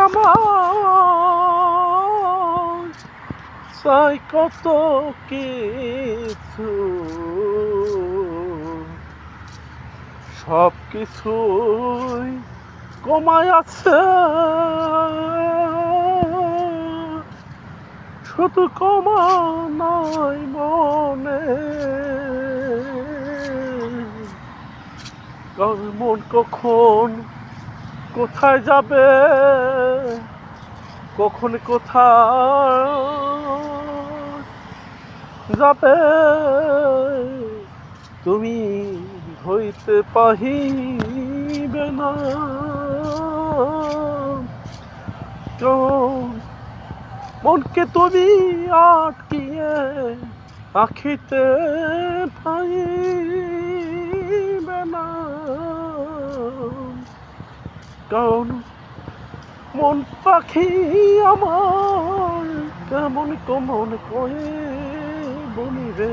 আমার চাই কত কিছু, সব কিছুই কমায় আছে, শুধু কমা নাই মনে। কারণ মন কখন কোথায় যাবে, কখন কোথায় যাবে, তুমি হইতে পাহিবে না। মনকে তুমি আটকিয়ে রাখিতে পাইবে না, কারণ মন পাখি আমার কেমন কমন কয়ে বলিবে।